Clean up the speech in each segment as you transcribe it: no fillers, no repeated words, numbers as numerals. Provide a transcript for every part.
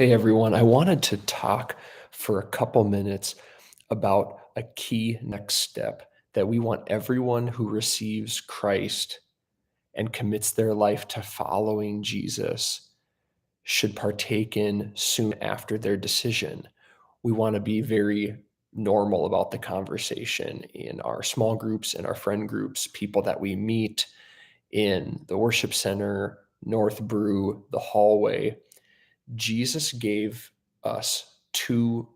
Hey everyone, I wanted to talk for a couple minutes about a key next step that we want everyone who receives Christ and commits their life to following Jesus should partake in soon after their decision. We want to be very normal about the conversation in our small groups, in our friend groups, people that we meet in the worship center, North Brew, the hallway. Jesus gave us two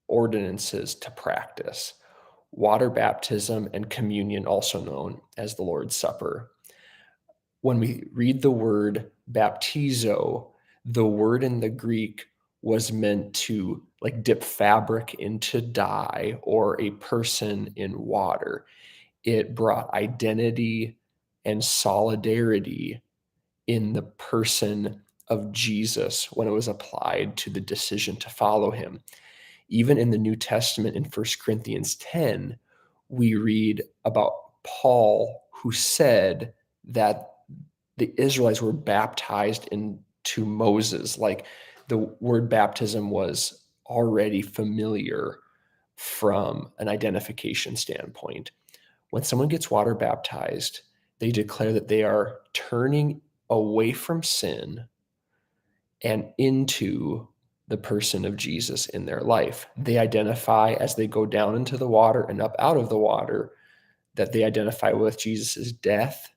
ordinances to practice: water baptism and communion, also known as the Lord's Supper. When we read the word baptizo, the word in the Greek was meant to like dip fabric into dye or a person in water. It brought identity and solidarity in the person of Jesus when it was applied to the decision to follow him. Even in the New Testament in 1 Corinthians 10, we read about Paul who said that the Israelites were baptized into Moses. Like the word baptism was already familiar from an identification standpoint. When someone gets water baptized, they declare that they are turning away from sin and into the person of Jesus in their life. They identify as they go down into the water and up out of the water that they identify with Jesus' death,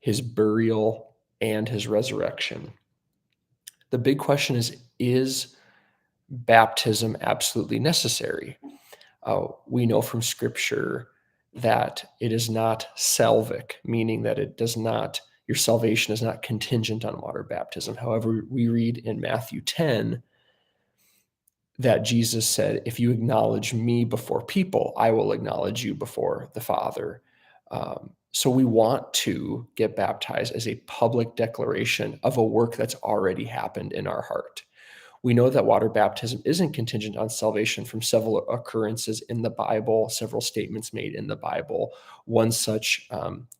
his burial, and his resurrection. The big question is baptism absolutely necessary? We know from scripture that it is not salvic, meaning that your salvation is not contingent on water baptism. However, we read in Matthew 10 that Jesus said, if you acknowledge me before people, I will acknowledge you before the Father. So we want to get baptized as a public declaration of a work that's already happened in our heart. We know that water baptism isn't contingent on salvation from several occurrences in the Bible, several statements made in the Bible. One such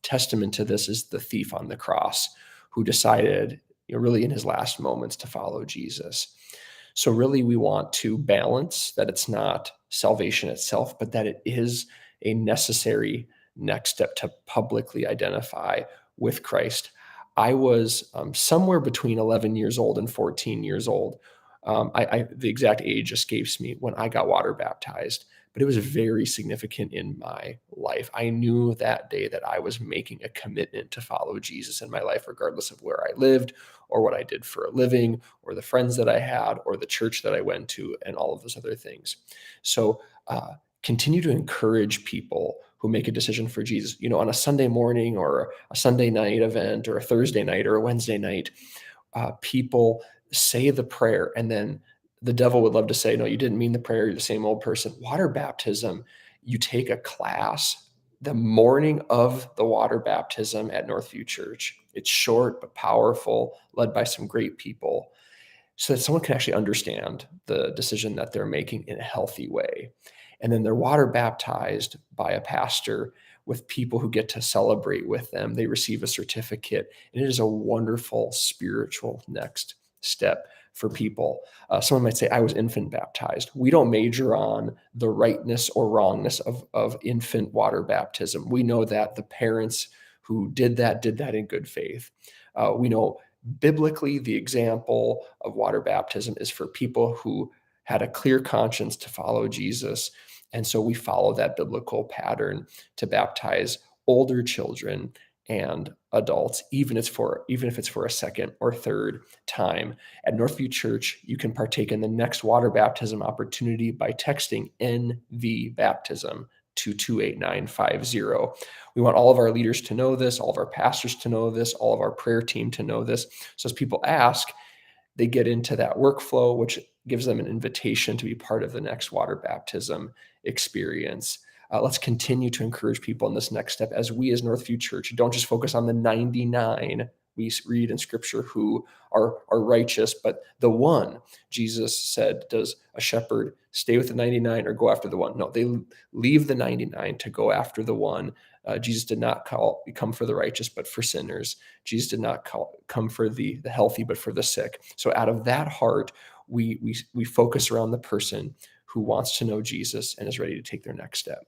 testament to this is the thief on the cross who decided, really in his last moments, to follow Jesus. So really we want to balance that it's not salvation itself, but that it is a necessary next step to publicly identify with Christ. I was somewhere between 11 years old and 14 years old. The exact age escapes me when I got water baptized, but it was very significant in my life. I knew that day that I was making a commitment to follow Jesus in my life, regardless of where I lived or what I did for a living or the friends that I had or the church that I went to and all of those other things. So continue to encourage people who make a decision for Jesus, on a Sunday morning or a Sunday night event or a Thursday night or a Wednesday night. People say the prayer, and then the devil would love to say, no, you didn't mean the prayer, you're the same old person. Water baptism, you take a class the morning of the water baptism at Northview Church. It's short but powerful, led by some great people, so that someone can actually understand the decision that they're making in a healthy way. And then they're water baptized by a pastor with people who get to celebrate with them. They receive a certificate, and it is a wonderful spiritual next step for people. Someone might say, I was infant baptized. We don't major on the rightness or wrongness of infant water baptism. We know that the parents who did that in good faith. We know biblically the example of water baptism is for people who had a clear conscience to follow Jesus. And so we follow that biblical pattern to baptize older children and adults, even if it's for a second or third time. At Northview Church, you can partake in the next water baptism opportunity by texting NV Baptism to 28950. We want all of our leaders to know this, all of our pastors to know this, all of our prayer team to know this. So as people ask, they get into that workflow, which gives them an invitation to be part of the next water baptism experience. Let's continue to encourage people in this next step as we as Northview Church don't just focus on the 99 we read in scripture who are righteous, but the one. Jesus said, does a shepherd stay with the 99 or go after the one? No, they leave the 99 to go after the one. Jesus did not come for the righteous, but for sinners. Jesus did not come for the healthy, but for the sick. So out of that heart, we focus around the person who wants to know Jesus and is ready to take their next step.